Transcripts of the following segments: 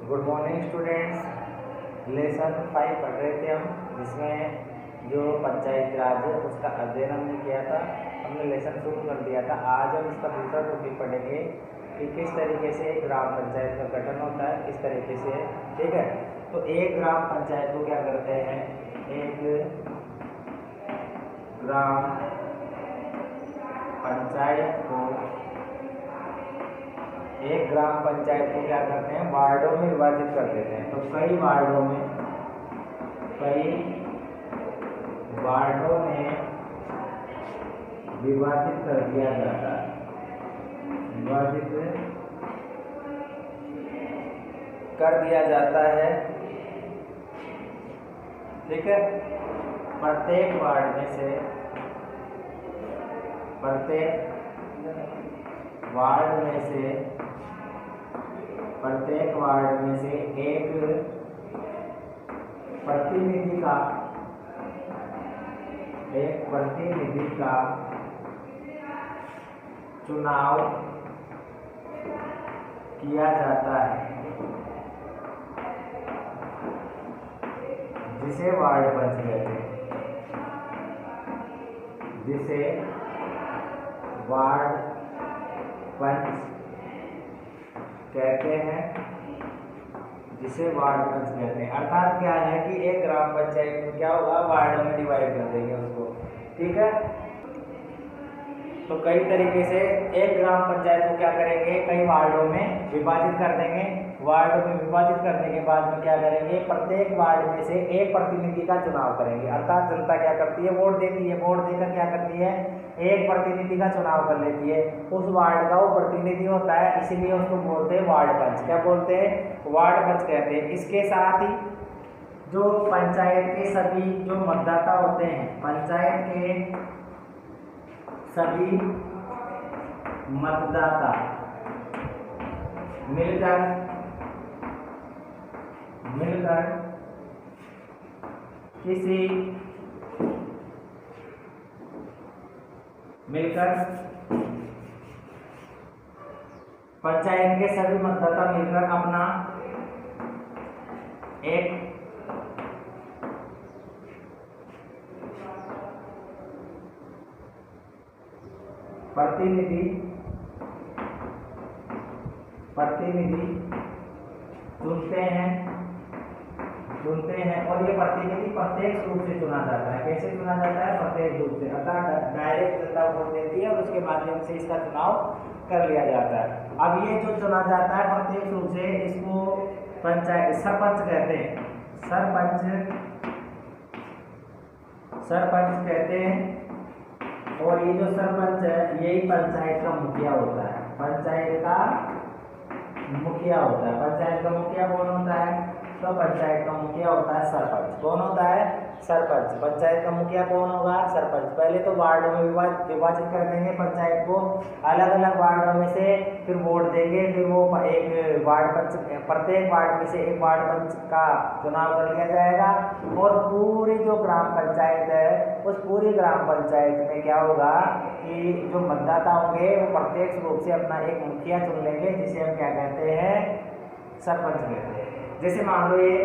Good morning students. Lesson 5 पढ़ रहे थे हम, जिसमें जो पंचायत राज है उसका अध्ययन हमने किया था। हमने लेसन शुरू कर दिया था। आज हम इसका दूसरा टॉपिक पढ़ेंगे कि किस तरीके से ग्राम पंचायत का गठन होता है, किस तरीके से। ठीक है, तो एक ग्राम पंचायत को क्या करते हैं, एक ग्राम पंचायत को क्या करते हैं, वार्डों में विभाजित कर देते हैं। तो कई वार्डों में विभाजित कर दिया जाता है, ठीक है। प्रत्येक वार्ड में से एक प्रतिनिधि का चुनाव किया जाता है, जिसे वार्ड पंच कहते हैं। अर्थात क्या है कि एक ग्राम पंचायत में क्या होगा, वार्डों में डिवाइड कर देंगे उसको। ठीक है, तो कई तरीके से एक ग्राम पंचायत को क्या करेंगे, कई वार्डों में विभाजित कर देंगे। वार्डों में विभाजित करने के बाद में क्या करेंगे, प्रत्येक वार्ड में से एक प्रतिनिधि का चुनाव करेंगे। अर्थात जनता क्या करती है, वोट देती है। वोट देकर क्या करती है, एक प्रतिनिधि का चुनाव कर लेती है। उस वार्ड का वो प्रतिनिधि होता है, इसीलिए उसको बोलते हैं वार्ड पंच। क्या बोलते हैं, वार्ड पंच कहते हैं। इसके साथ ही जो पंचायत के सभी जो मतदाता होते हैं, पंचायत के सभी मतदाता मिलकर पंचायत के सभी मतदाता मिलकर अपना एक प्रतिनिधि चुनते हैं और ये प्रतिनिधि प्रत्यक्ष रूप से चुना जाता है। कैसे चुना जाता है, प्रत्यक्ष रूप से। अर्थात डायरेक्ट जनता वोट देती है और उसके माध्यम से इसका चुनाव कर लिया जाता है। अब ये जो चुना जाता है प्रत्यक्ष रूप से, इसको पंचायत सरपंच कहते हैं। सरपंच कहते हैं। और ये जो सरपंच है, यही पंचायत का मुखिया होता है। पंचायत का मुखिया कौन होता है, तो पंचायत का मुखिया होता है सरपंच। कौन होता है, सरपंच। पंचायत का मुखिया कौन होगा, सरपंच। पहले तो वार्डों में विभाजित कर देंगे पंचायत को, अलग अलग वार्डों में से फिर वोट देंगे। फिर वो एक वार्ड पंच, प्रत्येक वार्ड में से एक वार्ड पंच का चुनाव कर लिया जाएगा। और पूरी जो ग्राम पंचायत है, उस पूरी ग्राम पंचायत में क्या होगा कि जो मतदाता होंगे वो प्रत्यक्ष रूप से अपना एक मुखिया चुन लेंगे, जिसे हम क्या कहते हैं, सरपंच कहते हैं। जैसे मान लो ये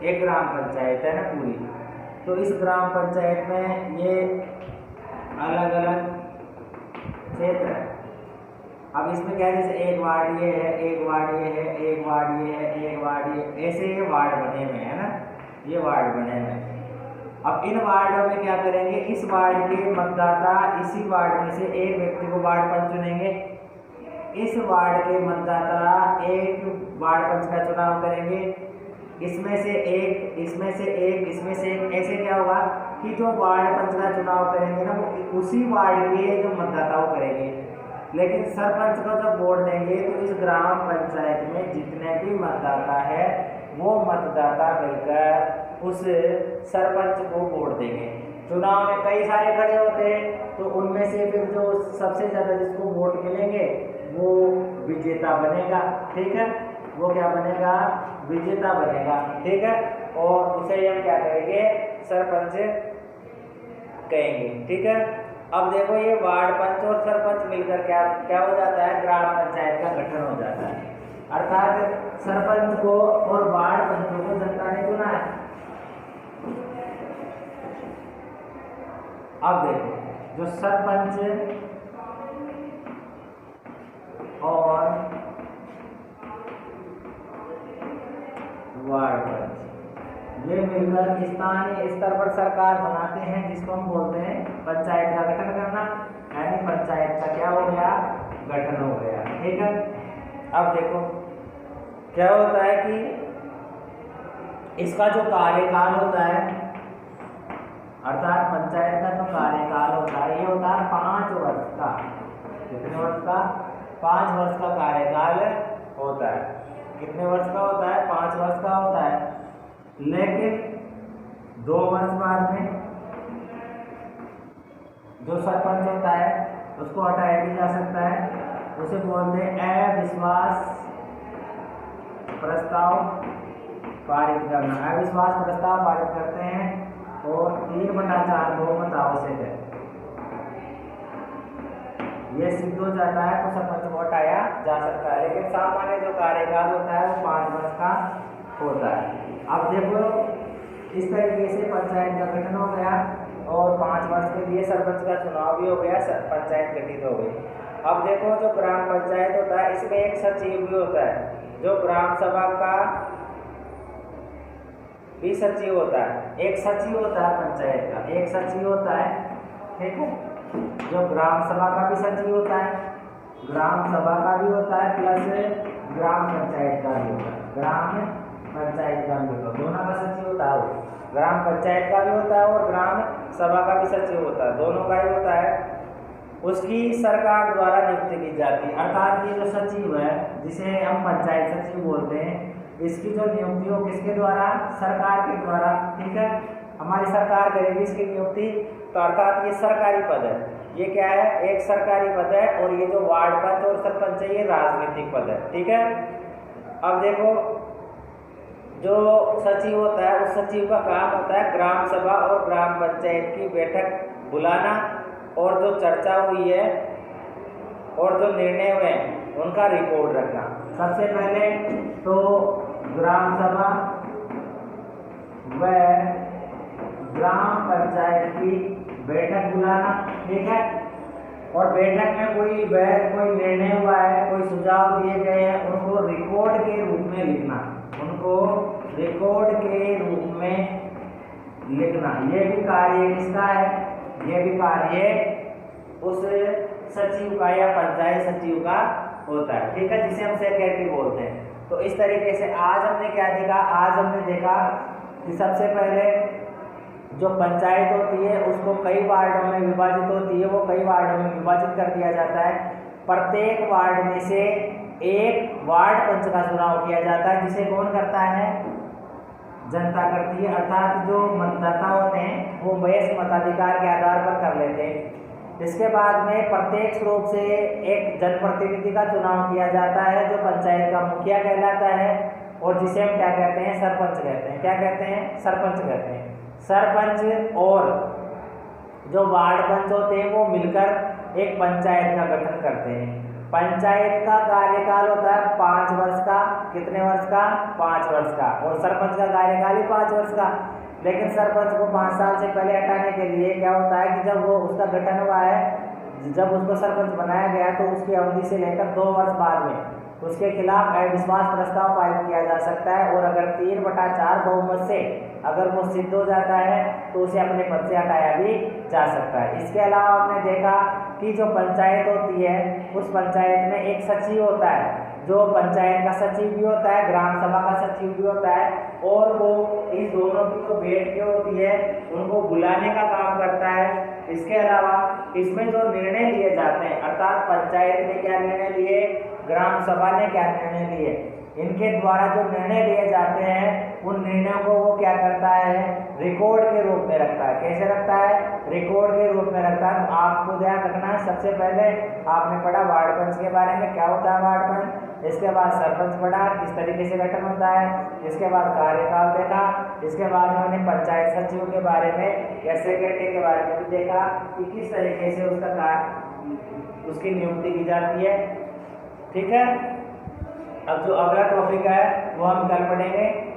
एक ग्राम पंचायत है ना पूरी, तो इस ग्राम पंचायत में ये अलग अलग क्षेत्र है। अब इसमें क्या है, जैसे एक वार्ड ये है, एक वार्ड ये है, एक वार्ड ये है, एक वार्ड ये, ऐसे ये वार्ड बने हुए हैं ना, ये वार्ड बने हुए हैं। अब इन वार्डों में क्या करेंगे, इस वार्ड के मतदाता इसी वार्ड में से एक व्यक्ति को वार्ड पंच चुनेंगे। इस वार्ड के मतदाता एक वार्ड पंच का चुनाव करेंगे। इसमें से एक, इसमें से एक, इसमें से एक, ऐसे क्या होगा कि जो वार्ड पंच का चुनाव करेंगे ना, वो उसी वार्ड के जो मतदाता वो करेंगे। लेकिन सरपंच को जब वोट देंगे तो इस ग्राम पंचायत में जितने भी मतदाता है, वो मतदाता मिलकर उस सरपंच को वोट देंगे। चुनाव में कई सारे खड़े होते हैं, तो उनमें से फिर जो सबसे ज्यादा जिसको वोट मिलेंगे वो विजेता बनेगा। ठीक है, वो क्या बनेगा, विजेता बनेगा। ठीक है, और उसे हम क्या कहेंगे, सरपंच कहेंगे। ठीक है, अब देखो ये वार्ड पंच और सरपंच मिलकर क्या क्या हो जाता है, ग्राम पंचायत का गठन हो जाता है। अर्थात सरपंच को और वार्ड पंचों को जनता ने चुना है। अब देखो, जो सरपंच और वार्ड पंच ये मिलकर स्थानीय स्तर पर सरकार बनाते हैं, जिसको हम बोलते हैं पंचायत का गठन करना, यानी पंचायत का क्या हो गया, गठन हो गया। ठीक है। अब देखो क्या होता है कि इसका जो कार्यकाल होता है, अर्थात पंचायत का जो कार्यकाल होता है, ये होता है 5 वर्ष का। कितने वर्ष का? 5 वर्ष का कार्यकाल होता है। कितने वर्ष का होता है? 5 वर्ष का होता है। लेकिन 2 वर्ष बाद में जो सरपंच होता है उसको हटाया भी जा सकता है। उसे बोलते हैं अविश्वास प्रस्ताव पारित करना। अविश्वास प्रस्ताव पारित करते हैं और 3/4 बहुमत आवश्यक है। ये सिद्ध हो जाता है तो सरपंच को हटाया जा सकता है। लेकिन सामान्य जो कार्यकाल होता है वो 5 वर्ष का होता है। अब देखो इस तरीके से पंचायत का गठन हो गया और 5 वर्ष के लिए सरपंच का चुनाव भी हो गया, पंचायत गठित हो गई। अब देखो जो ग्राम पंचायत होता है इसमें एक सचिव भी होता है, जो ग्राम सभा का भी सचिव होता है। एक सचिव होता है पंचायत का, एक सचिव होता है। ठीक है। जो ग्राम सभा का भी सचिव होता है, ग्राम सभा का भी होता है प्लस ग्राम पंचायत का भी होता है। ग्राम पंचायत का भी होता है, दोनों का सचिव होता है। वो ग्राम पंचायत का भी होता है और ग्राम सभा का भी सचिव होता है, दोनों का ही होता है। उसकी सरकार द्वारा नियुक्ति की जाती है। अर्थात ये जो सचिव है जिसे हम पंचायत सचिव बोलते हैं, इसकी जो नियुक्ति हो किसके द्वारा? सरकार के द्वारा। ठीक है। हमारी सरकार करेगी इसकी नियुक्ति, तो अर्थात ये सरकारी पद है। ये क्या है? एक सरकारी पद है। और ये जो वार्ड पंच और सरपंच है ये राजनीतिक पद है। ठीक है। अब देखो जो सचिव होता है उस सचिव का काम होता है ग्राम सभा और ग्राम पंचायत की बैठक बुलाना और जो चर्चा हुई है और जो निर्णय हुए हैं उनका रिकॉर्ड रखना। सबसे पहले तो ग्राम सभा व ग्राम पंचायत की बैठक बुलाना। ठीक है। और बैठक में कोई निर्णय हुआ है, कोई सुझाव दिए गए हैं, उनको रिकॉर्ड के रूप में लिखना। उनको रिकॉर्ड के रूप में लिखना। ये भी कार्य किसका है? ये भी कार्य उस सचिव का या पंचायत सचिव का होता है। ठीक है। जिसे हम सेक्रेटरी बोलते हैं। तो इस तरीके से आज हमने क्या देखा? आज हमने देखा कि सबसे पहले जो पंचायत होती है उसको कई वार्डों में विभाजित होती है, वो कई वार्डों में विभाजित कर दिया जाता है। प्रत्येक वार्ड में से एक वार्ड पंच का चुनाव किया जाता है, जिसे कौन करता है? जनता करती है। अर्थात जो मतदाता होते हैं वो वयस्क मताधिकार के आधार पर कर लेते हैं। इसके बाद में प्रत्यक्ष रूप से एक जनप्रतिनिधि का चुनाव किया जाता है जो पंचायत का मुखिया कहलाता है और जिसे हम क्या कहते हैं? सरपंच कहते हैं। क्या कहते हैं? सरपंच कहते हैं। सरपंच और जो वार्ड पंच होते हैं वो मिलकर एक पंचायत का गठन करते हैं। पंचायत का कार्यकाल होता है 5 वर्ष का। कितने वर्ष का? 5 वर्ष का। और सरपंच का कार्यकाल ही 5 वर्ष का। लेकिन सरपंच को 5 साल से पहले हटाने के लिए क्या होता है कि जब वो उसका गठन हुआ है, जब उसको सरपंच बनाया गया तो उसकी अवधि से लेकर 2 वर्ष बाद में उसके खिलाफ अविश्वास प्रस्ताव पारित किया जा सकता है। और अगर 3/4 बहुमत से अगर वो सिद्ध हो जाता है तो उसे अपने पद से हटाया भी जा सकता है। इसके अलावा हमने देखा कि जो पंचायत होती है उस पंचायत में एक सचिव होता है, जो पंचायत का सचिव भी होता है, ग्राम सभा का सचिव भी होता है। और वो इन दोनों की जो बैठकें होती है उनको बुलाने का काम करता है। इसके अलावा इसमें जो निर्णय लिए जाते हैं, अर्थात पंचायत ने क्या निर्णय लिए, ग्राम सभा ने क्या निर्णय लिए, इनके द्वारा जो निर्णय लिए जाते हैं उन निर्णयों को वो क्या करता है? रिकॉर्ड के रूप में रखता है। कैसे रखता है? रिकॉर्ड के रूप में रखता है। तो आपको ध्यान रखना है, सबसे पहले आपने पढ़ा वार्ड पंच के बारे में, क्या होता है वार्ड पंच। इसके बाद सरपंच पढ़ा, किस तरीके से गठन होता है। इसके बाद कार्यकाल देखा। इसके बाद हमने पंचायत सचिव के बारे में या सेक्रेटरी के बारे में भी देखा कि किस तरीके से उसकी नियुक्ति की जाती है। ठीक है। अब जो अगला टॉपिक है वो हम कल पढ़ेंगे।